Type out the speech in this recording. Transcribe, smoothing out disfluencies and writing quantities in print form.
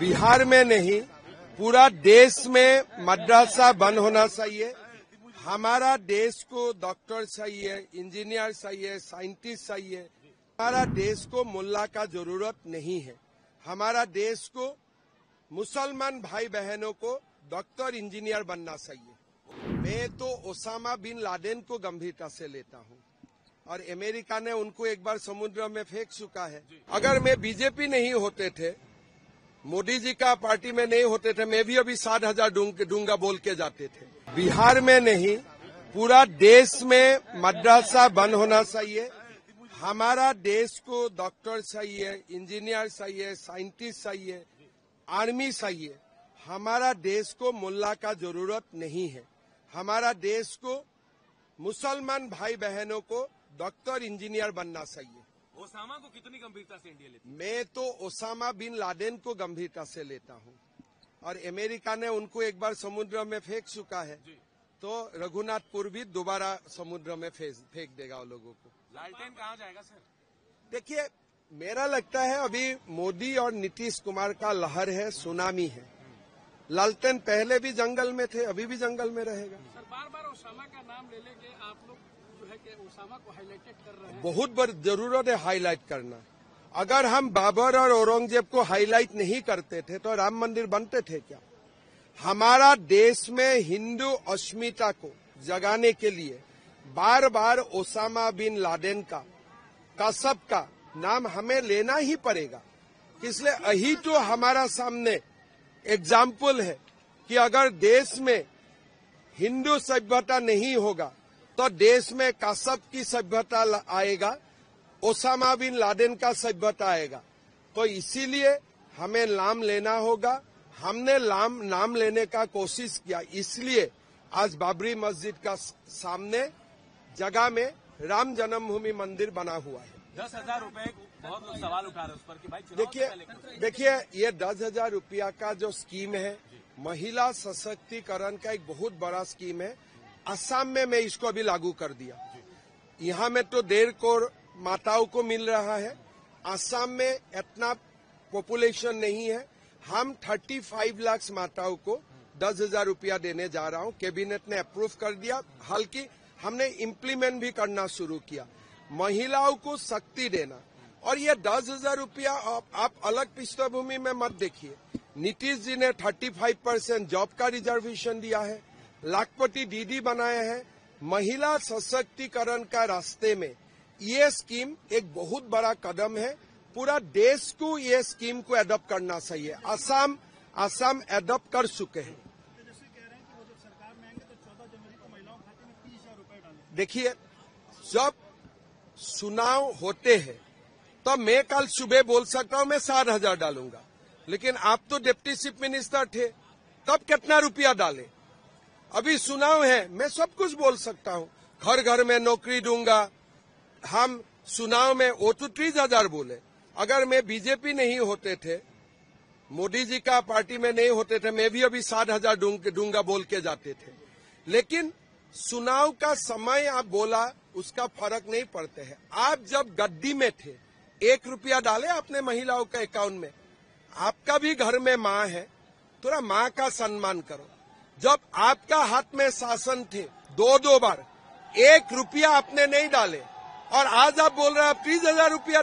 बिहार में नहीं, पूरा देश में मदरसा बंद होना चाहिए। हमारा देश को डॉक्टर चाहिए, इंजीनियर चाहिए, साइंटिस्ट चाहिए। हमारा देश को मुल्ला का जरूरत नहीं है। हमारा देश को मुसलमान भाई बहनों को डॉक्टर इंजीनियर बनना चाहिए। मैं तो ओसामा बिन लादेन को गंभीरता से लेता हूं और अमेरिका ने उनको एक बार समुद्र में फेंक चुका है। अगर मैं बीजेपी नहीं होते थे, मोदी जी का पार्टी में नहीं होते थे, मैं भी अभी 60,000 दूंगा बोल के जाते थे। बिहार में नहीं, पूरा देश में मदरसा बंद होना चाहिए। हमारा देश को डॉक्टर चाहिए, इंजीनियर चाहिए, साइंटिस्ट चाहिए, आर्मी चाहिए। हमारा देश को मुल्ला का जरूरत नहीं है। हमारा देश को मुसलमान भाई बहनों को डॉक्टर इंजीनियर बनना चाहिए। ओसामा को कितनी गंभीरता से इंडिया लेती है? मैं तो ओसामा बिन लादेन को गंभीरता से लेता हूं और अमेरिका ने उनको एक बार समुद्र में फेंक चुका है, तो रघुनाथपुर भी दोबारा समुद्र में फेंक देगा उन लोगों को। लालटेन कहाँ जाएगा सर? देखिए, मेरा लगता है अभी मोदी और नीतीश कुमार का लहर है, सुनामी है। लालटेन पहले भी जंगल में थे, अभी भी जंगल में रहेगा। सर, बार बार ओसामा का नाम ले लेके आप लोग जो है कि ओसामा को हाईलाइटेड कर रहे हैं। बहुत बड़ी जरूरत है हाईलाइट करना। अगर हम बाबर और औरंगजेब को हाईलाइट नहीं करते थे तो राम मंदिर बनते थे क्या? हमारा देश में हिंदू अस्मिता को जगाने के लिए बार बार ओसामा बिन लादेन का कसब का नाम हमें लेना ही पड़ेगा। इसलिए यही तो हमारा सामने एग्जाम्पल है कि अगर देश में हिंदू सभ्यता नहीं होगा तो देश में कसब की सभ्यता आएगा, ओसामा बिन लादेन का सभ्यता आएगा। तो इसीलिए हमें नाम लेना होगा। हमने नाम लेने का कोशिश किया, इसलिए आज बाबरी मस्जिद का सामने जगह में राम जन्मभूमि मंदिर बना हुआ है। 10,000 रुपए बहुत लोग सवाल उठा रहे हैं उस पर कि भाई देखिए ये 10,000 रुपया का जो स्कीम है, महिला सशक्तिकरण का एक बहुत बड़ा स्कीम है। असम में मैं इसको अभी लागू कर दिया। यहाँ में तो 1.5 करोड़ माताओं को मिल रहा है। असम में इतना पॉपुलेशन नहीं है। हम 35 लाख माताओं को 10,000 रुपया देने जा रहा हूँ। कैबिनेट ने अप्रूव कर दिया, हालांकि हमने इम्प्लीमेंट भी करना शुरू किया। महिलाओं को शक्ति देना, और ये 10,000 रुपया आप अलग पृष्ठभूमि में मत देखिए। नीतीश जी ने 35% जॉब का रिजर्वेशन दिया है, लाखपति दीदी बनाए हैं। महिला सशक्तिकरण का रास्ते में ये स्कीम एक बहुत बड़ा कदम है। पूरा देश को ये स्कीम को एडॉप्ट करना चाहिए। असम एडॉप्ट कर चुके हैं। देखिए, जब चुनाव होते हैं तो मैं कल सुबह बोल सकता हूं मैं 60,000 डालूंगा, लेकिन आप तो डिप्टी चीफ मिनिस्टर थे, तब कितना रुपया डाले? अभी चुनाव है, मैं सब कुछ बोल सकता हूं। घर घर में नौकरी दूंगा। हम चुनाव में वो तो 30,000 बोले। अगर मैं बीजेपी नहीं होते थे, मोदी जी का पार्टी में नहीं होते थे, मैं भी अभी 60,000 दूंगा बोल के जाते थे। लेकिन चुनाव का समय आप बोला, उसका फर्क नहीं पड़ते है। आप जब गद्दी में थे, 1 रुपया डाले आपने महिलाओं के अकाउंट में। आपका भी घर में माँ है, थोड़ा माँ का सम्मान करो। जब आपका हाथ में शासन थे, 2 बार 1 रुपया आपने नहीं डाले, और आज आप बोल रहे हैं आप 30,000 रुपया